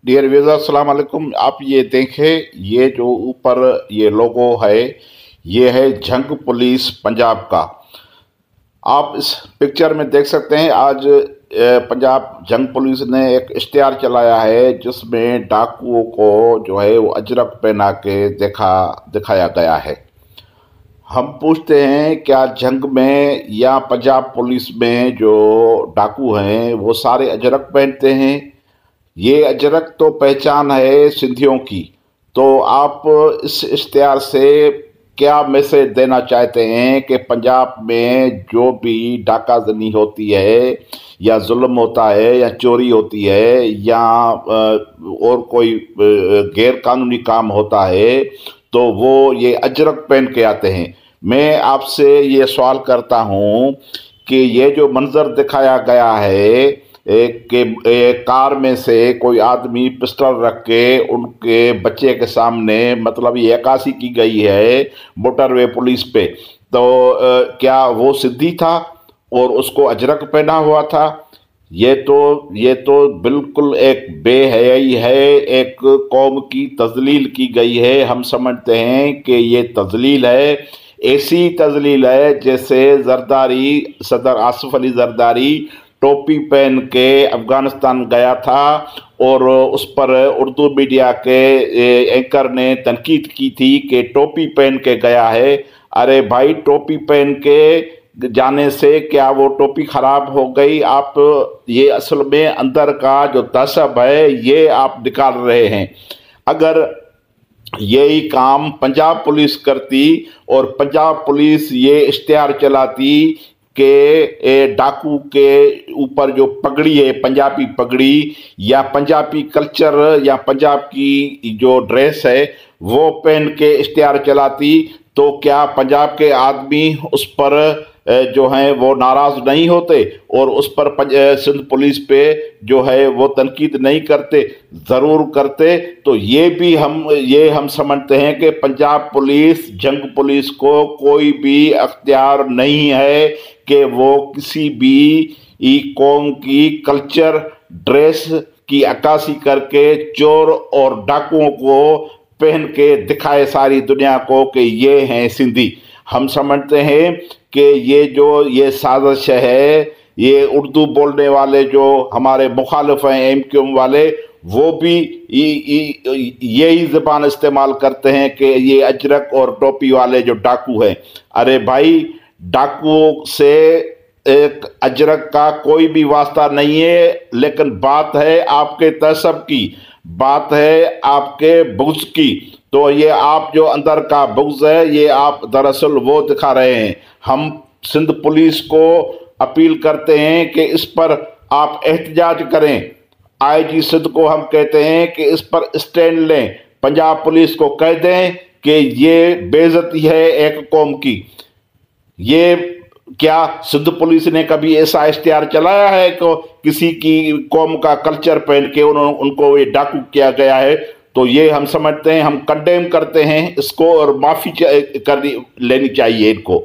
Dear viewers, अस्सलाम वालेकुम। आप ये देखें, ये जो ऊपर ये लोगो है, ये है जंग पुलिस पंजाब का। आप इस पिक्चर में देख सकते हैं, आज पंजाब जंग पुलिस ने एक इश्तिहार चलाया है जिसमें डाकुओं को जो है वो अजरक पहना के दिखाया गया है। हम पूछते हैं, क्या जंग में या पंजाब पुलिस में जो डाकू हैं वो सारे अजरक पहनते हैं? ये अजरक तो पहचान है सिंधियों की। तो आप इस इश्तिहार से क्या मैसेज देना चाहते हैं कि पंजाब में जो भी डाकाजनी होती है या जुल्म होता है या चोरी होती है या और कोई गैर कानूनी काम होता है तो वो ये अजरक पहन के आते हैं। मैं आपसे ये सवाल करता हूँ कि ये जो मंजर दिखाया गया है एक कार में से कोई आदमी पिस्टल रख के उनके बच्चे के सामने, मतलब ये अक्कासी की गई है मोटरवे पुलिस पे, तो क्या वो सिद्धी था और उसको अजरक पहना हुआ था? ये तो बिल्कुल एक बेहयाई है, एक कौम की तजलील की गई है। हम समझते हैं कि ये तजलील है, ऐसी तजलील है जैसे जरदारी, सदर आसिफ अली जरदारी टोपी पहन के अफ़गानिस्तान गया था और उस पर उर्दू मीडिया के एंकर ने तनकीद की थी कि टोपी पहन के गया है। अरे भाई, टोपी पहन के जाने से क्या वो टोपी ख़राब हो गई? आप ये असल में अंदर का जो तसब है ये आप निकाल रहे हैं। अगर यही काम पंजाब पुलिस करती और पंजाब पुलिस ये इश्तिहार चलाती कि डाकू के ऊपर जो पगड़ी है, पंजाबी पगड़ी या पंजाबी कल्चर या पंजाब की जो ड्रेस है वो पहन के इश्तिहार चलाती, तो क्या पंजाब के आदमी उस पर जो हैं वो नाराज़ नहीं होते और उस पर सिंध पुलिस पे जो है वो तनकीद नहीं करते? ज़रूर करते। तो ये हम समझते हैं कि पंजाब पुलिस, जंग पुलिस को कोई भी अख्तियार नहीं है कि वो किसी भी कौम की कल्चर ड्रेस की अक्कासी करके चोर और डाकुओं को पहन के दिखाए सारी दुनिया को कि ये हैं सिंधी। हम समझते हैं कि ये साजिश है, ये उर्दू बोलने वाले जो हमारे मुखालिफ हैं एमक्यूएम वाले, वो भी यही ज़बान इस्तेमाल करते हैं कि ये अजरक और टोपी वाले जो डाकू हैं। अरे भाई, डाकुओं से एक अजरक का कोई भी वास्ता नहीं है, लेकिन बात है आपके तसब की, बात है आपके बुग़्ज़ की। तो ये आप जो अंदर का बुग़्ज़ है ये आप दरअसल वो दिखा रहे हैं। हम सिंध पुलिस को अपील करते हैं कि इस पर आप एहतजाज करें। आईजी सिंध को हम कहते हैं कि इस पर स्टैंड लें, पंजाब पुलिस को कह दें कि ये बेइज्जती है एक कौम की। ये क्या सिंध पुलिस ने कभी ऐसा इश्तिहार चलाया है कि किसी की कौम का कल्चर पहन के उनको ये डाकू किया गया है? तो ये हम समझते हैं, हम कंडेम करते हैं इसको और माफ़ी लेनी चाहिए इनको।